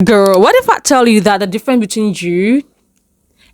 Girl, what if I tell you that the difference between you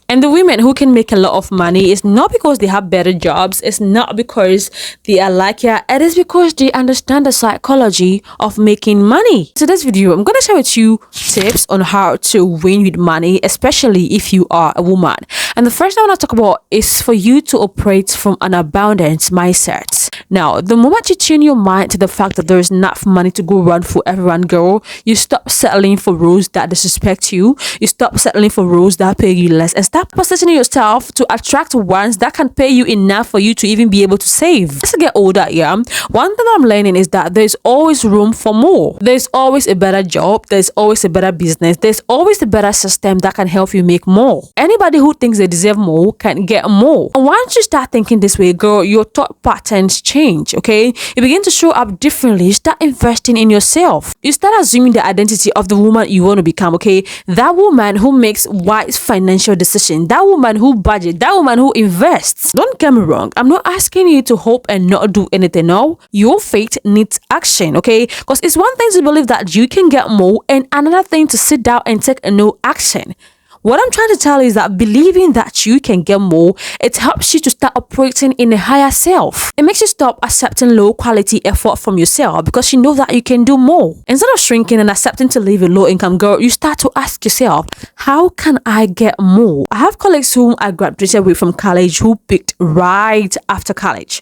and the women who can make a lot of money is not because they have better jobs, it's not because they are luckier, it is because they understand the psychology of making money. So this video, I'm going to share with you tips on how to win with money, especially if you are a woman. And the first thing I want to talk about is for you to operate from an abundance mindset. Now, the moment you tune your mind to the fact that there is enough money to go around for everyone, girl, you stop settling for roles that disrespect you. You stop settling for roles that pay you less and start positioning yourself to attract ones that can pay you enough for you to even be able to save. As I get older, yeah, one thing I'm learning is that there's always room for more. There's always a better job. There's always a better business. There's always a better system that can help you make more. Anybody who thinks they deserve more can get more. And once you start thinking this way, girl, your thought patterns change, okay? You begin to show up differently. You start investing in yourself. You start assuming the identity of the woman you want to become, okay? That woman who makes wise financial decisions. That woman who budgets. That woman who invests. Don't get me wrong. I'm not asking you to hope and not do anything. No. Your faith needs action, okay? Because it's one thing to believe that you can get more and another thing to sit down and take no action. What I'm trying to tell you is that believing that you can get more, it helps you to start operating in a higher self. It makes you stop accepting low quality effort from yourself because you know that you can do more. Instead of shrinking and accepting to live a low income, girl, you start to ask yourself, how can I get more? I have colleagues whom I graduated with from college who picked right after college.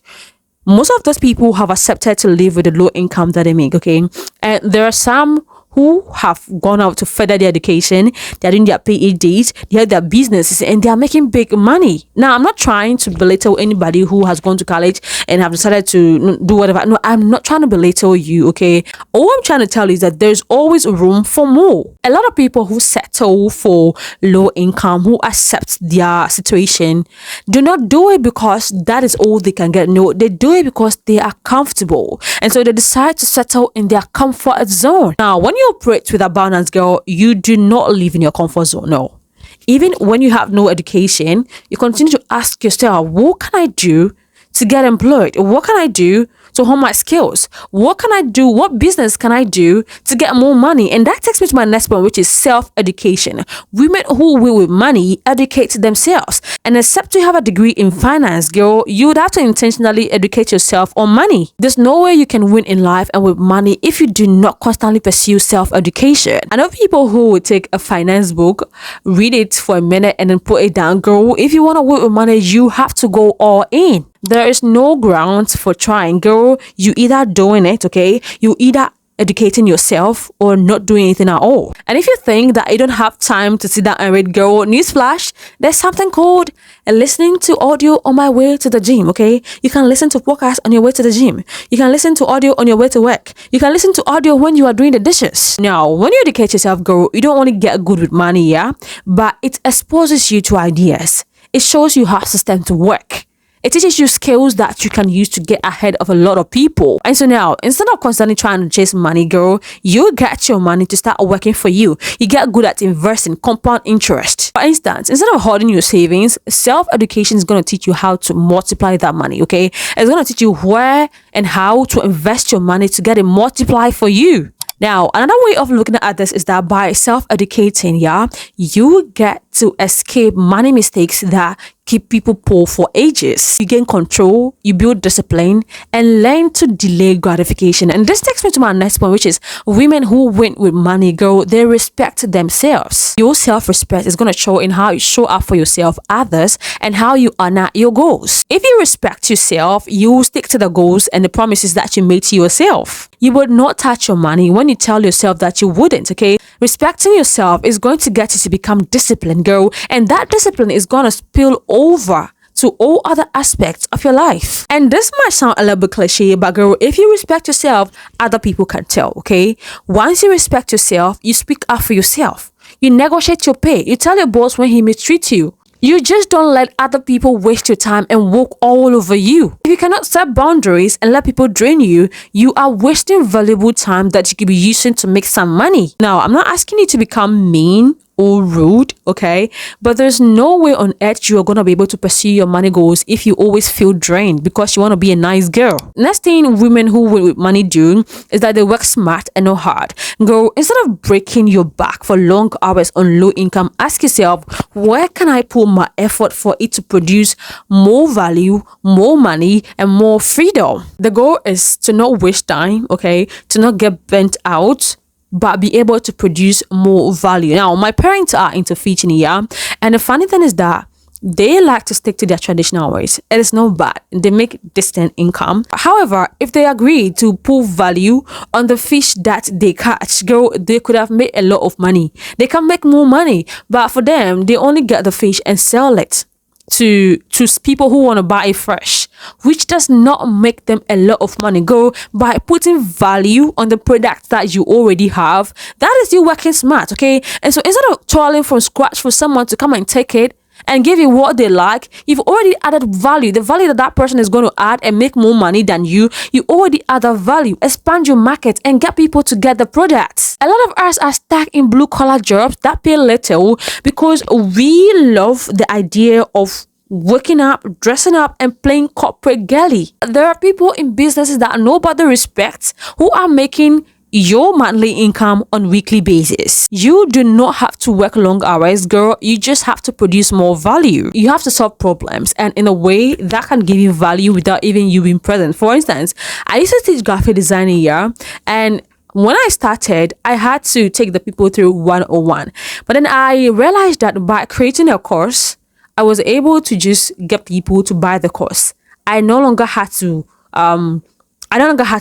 Most of those people have accepted to live with the low income that they make, okay? And there are some who have gone out to further their education, they're doing their PhDs, they have their businesses, and they are making big money. Now, I'm not trying to belittle anybody who has gone to college and have decided to do whatever. No, I'm not trying to belittle you, okay? All I'm trying to tell you is that there's always room for more. A lot of people who settle for low income, who accept their situation, do not do it because that is all they can get. No, they do it because they are comfortable. And so they decide to settle in their comfort zone. Now, when you operate with abundance, girl, you do not live in your comfort zone. No. Even when you have no education, you continue to ask yourself, what can I do to get employed? What can I do to hone my skills? What can I do? What business can I do to get more money? And that takes me to my next point, which is self-education. Women who will with money educate themselves. And except you have a degree in finance, girl, you would have to intentionally educate yourself on money. There's no way you can win in life and with money if you do not constantly pursue self-education. I know people who would take a finance book, read it for a minute and then put it down. Girl, if you want to win with money, you have to go all in. There is no grounds for trying, girl. You either doing it, okay? You either educating yourself or not doing anything at all. And if you think that you don't have time to sit down and read, girl, newsflash, there's something called listening to audio on my way to the gym, okay? You can listen to podcasts on your way to the gym. You can listen to audio on your way to work. You can listen to audio when you are doing the dishes. Now, when you educate yourself, girl, you don't want to get good with money, yeah? But it exposes you to ideas. It shows you how system to work. It teaches you skills that you can use to get ahead of a lot of people. And so now, instead of constantly trying to chase money, girl, you get your money to start working for you. You get good at investing, compound interest. For instance, instead of hoarding your savings, self-education is going to teach you how to multiply that money, okay? It's going to teach you where and how to invest your money to get it multiplied for you. Now, another way of looking at this is that by self-educating, yeah, you get to escape money mistakes that keep people poor for ages. You gain control, you build discipline, and learn to delay gratification. And this takes me to my next point, which is women who win with money, girl, they respect themselves. Your self-respect is going to show in how you show up for yourself, others, and how you honor your goals. If you respect yourself, you will stick to the goals and the promises that you made to yourself. You would not touch your money when you tell yourself that you wouldn't, okay? Respecting yourself is going to get you to become disciplined, girl, and that discipline is going to spill over to all other aspects of your life. And this might sound a little bit cliche, but girl, if you respect yourself, other people can tell, okay? Once you respect yourself, you speak up for yourself. You negotiate your pay. You tell your boss when he mistreats you. You just don't let other people waste your time and walk all over you. If you cannot set boundaries and let people drain you, you are wasting valuable time that you could be using to make some money. Now, I'm not asking you to become mean or rude, okay? But there's no way on earth you're gonna be able to pursue your money goals if you always feel drained because you want to be a nice girl. Next thing women who work with money do is that they work smart and not hard. Girl, instead of breaking your back for long hours on low income, ask yourself, where can I put my effort for it to produce more value, more money, and more freedom? The goal is to not waste time, okay? To not get burnt out, but be able to produce more value. Now, my parents are into fishing, yeah, and the funny thing is that they like to stick to their traditional ways. It is not bad. They make decent income. However, if they agree to put value on the fish that they catch, girl, they could have made a lot of money. They can make more money, but for them, they only get the fish and sell it to people who want to buy it fresh, which does not make them a lot of money. Go by putting value on the product that you already have. That is you working smart, okay? And so instead of toiling from scratch for someone to come and take it and give you what they like, you've already added value. The value that that person is going to add and make more money than you already add that value. Expand your market and get people to get the products. A lot of us are stuck in blue collar jobs that pay little because we love the idea of waking up, dressing up, and playing corporate girly. There are people in businesses that nobody respects who are making your monthly income on weekly basis. You do not have to work long hours, girl. You just have to produce more value. You have to solve problems, and in a way that can give you value without even you being present. For instance, I used to teach graphic designing here, and when I started, I had to take the people through 101. But then I realized that by creating a course, I was able to just get people to buy the course. I no longer had to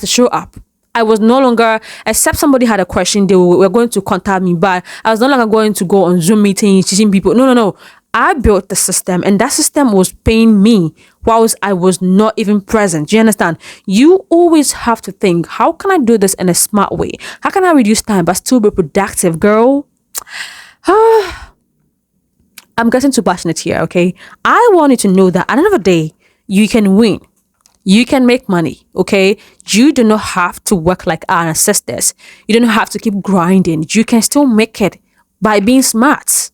show up. I was no longer, except somebody had a question, they were going to contact me, but I was no longer going to go on Zoom meetings, teaching people. No. I built the system, and that system was paying me whilst I was not even present. Do you understand? You always have to think, how can I do this in a smart way? How can I reduce time but still be productive, girl? I'm getting too passionate here, okay? I want you to know that at the end of the day, you can win. You can make money, okay? You do not have to work like our ancestors. You don't have to keep grinding. You can still make it by being smart.